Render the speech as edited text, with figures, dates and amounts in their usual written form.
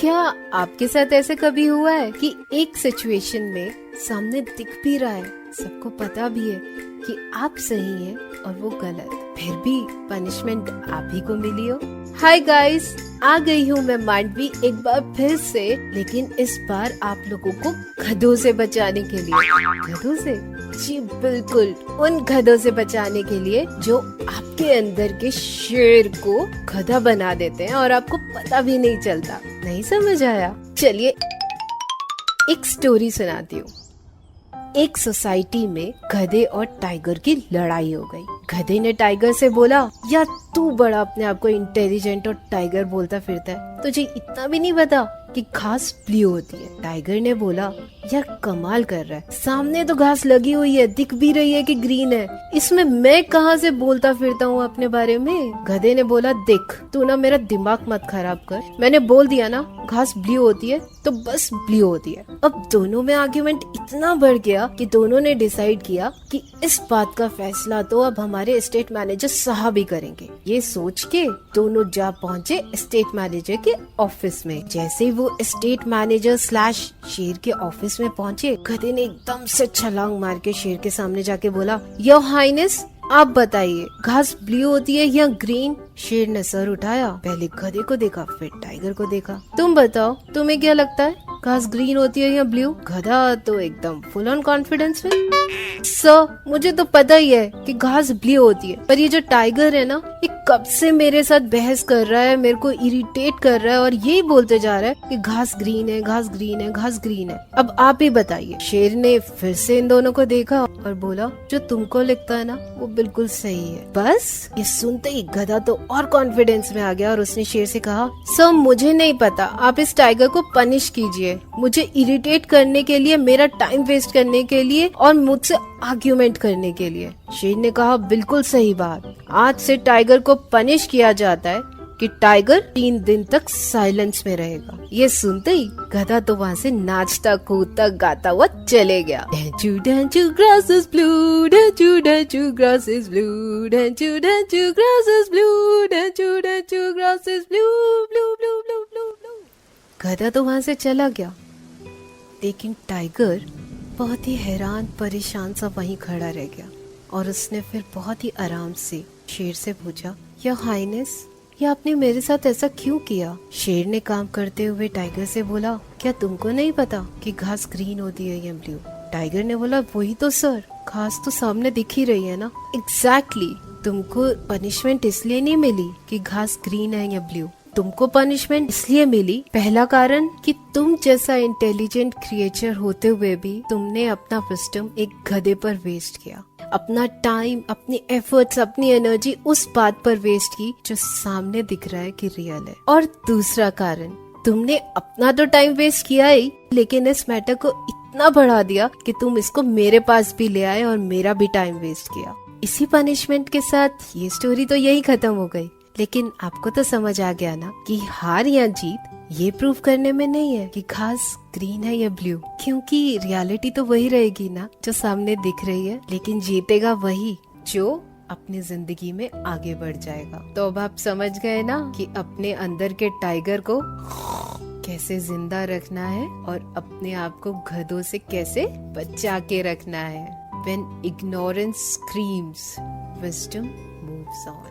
क्या आपके साथ ऐसे कभी हुआ है कि एक सिचुएशन में सामने दिख भी रहा है, सबको पता भी है कि आप सही हैं और वो गलत, फिर भी पनिशमेंट आप ही को मिली हो? हाय गाइस, आ गई हूँ मैं मांडवी एक बार फिर से, लेकिन इस बार आप लोगों को गधों से बचाने के लिए। गधों से? जी बिल्कुल, उन गधों से बचाने के लिए जो आपके अंदर के शेर को गधा बना देते हैं और आपको पता भी नहीं चलता। नहीं समझ आया? चलिए एक स्टोरी सुनाती हूँ। एक सोसाइटी में गधे और टाइगर की लड़ाई हो गई। गधे ने टाइगर से बोला, यार तू बड़ा अपने आप को इंटेलिजेंट और टाइगर बोलता फिरता है, तुझे इतना भी नहीं पता कि घास ब्लू होती है। टाइगर ने बोला, यार कमाल कर रहा है, सामने तो घास लगी हुई है, दिख भी रही है कि ग्रीन है, इसमें मैं कहाँ से बोलता फिरता हूँ अपने बारे में। गधे ने बोला, देख तू ना मेरा दिमाग मत खराब कर, मैंने बोल दिया ना घास ब्लू होती है तो बस ब्लू होती है। अब दोनों में आर्ग्यूमेंट इतना बढ़ गया कि दोनों ने डिसाइड किया कि इस बात का फैसला तो अब हमारे स्टेट मैनेजर साहब ही करेंगे। ये सोच के दोनों जा पहुँचे स्टेट मैनेजर के ऑफिस में। जैसे वो स्टेट मैनेजर स्लैश शेर के ऑफिस में पहुँचे, गधे ने एकदम से छलांग मार के शेर के सामने जाके बोला, योर हाइनेस आप बताइए घास ब्लू होती है या ग्रीन? शेर ने सर उठाया, पहले गधे को देखा फिर टाइगर को देखा। तुम बताओ, तुम्हें क्या लगता है घास ग्रीन होती है या ब्लू? गधा तो एकदम फुल ऑन कॉन्फिडेंस में, सर मुझे तो पता ही है कि घास ब्लू होती है, पर ये जो टाइगर है ना, ये कब से मेरे साथ बहस कर रहा है, मेरे को इरिटेट कर रहा है और यही बोलते जा रहा है कि घास ग्रीन है, घास ग्रीन है, घास ग्रीन है। अब आप ही बताइए। शेर ने फिर से इन दोनों को देखा और बोला, जो तुमको लगता है ना वो बिल्कुल सही है। बस ये सुनते ही गधा तो और कॉन्फिडेंस में आ गया और उसने शेर से कहा, सर मुझे नहीं पता, आप इस टाइगर को पनिश कीजिए, मुझे इरिटेट करने के लिए, मेरा टाइम वेस्ट करने के लिए और मुझसे आर्ग्यूमेंट करने के लिए। शेर ने कहा, बिल्कुल सही बात, आज से टाइगर को पनिश किया जाता है कि टाइगर 3 दिन तक साइलेंस में रहेगा। ये सुनते ही गधा तो वहाँ से नाचता कूदता गाता हुआ चले गया। Danchu danchu grass is blue, danchu danchu grass is blue, danchu danchu grass is blue, danchu danchu grass is blue, blue blue blue blue blue। गधा तो वहाँ से चला गया, लेकिन टाइगर बहुत ही हैरान परेशान सा वहीं खड़ा रह गया और उसने फिर बहुत ही आराम से शेर से पूछा, योर हाइनेस ये आपने मेरे साथ ऐसा क्यों किया? शेर ने काम करते हुए टाइगर से बोला, क्या तुमको नहीं पता कि घास ग्रीन होती है या ब्लू? टाइगर ने बोला, वही तो सर, घास तो सामने दिख ही रही है ना। एग्जैक्टली, तुमको पनिशमेंट इसलिए नहीं मिली कि घास ग्रीन है या ब्लू, तुमको पनिशमेंट इसलिए मिली, पहला कारण कि तुम जैसा इंटेलिजेंट क्रिएचर होते हुए भी तुमने अपना विजडम एक गधे पर वेस्ट किया, अपना टाइम, अपनी एफर्ट्स, अपनी एनर्जी उस बात पर वेस्ट की जो सामने दिख रहा है कि रियल है। और दूसरा कारण, तुमने अपना तो टाइम वेस्ट किया ही, लेकिन इस मैटर को इतना बढ़ा दिया कि तुम इसको मेरे पास भी ले आए और मेरा भी टाइम वेस्ट किया। इसी पनिशमेंट के साथ ये स्टोरी तो यही खत्म हो गई। लेकिन आपको तो समझ आ गया ना कि हार या जीत ये प्रूव करने में नहीं है कि घास ग्रीन है या ब्लू, क्योंकि रियलिटी तो वही रहेगी ना जो सामने दिख रही है, लेकिन जीतेगा वही जो अपनी जिंदगी में आगे बढ़ जाएगा। तो अब आप समझ गए ना कि अपने अंदर के टाइगर को कैसे जिंदा रखना है और अपने आप को गधों से कैसे बचा के रखना है। When ignorance screams, wisdom moves on.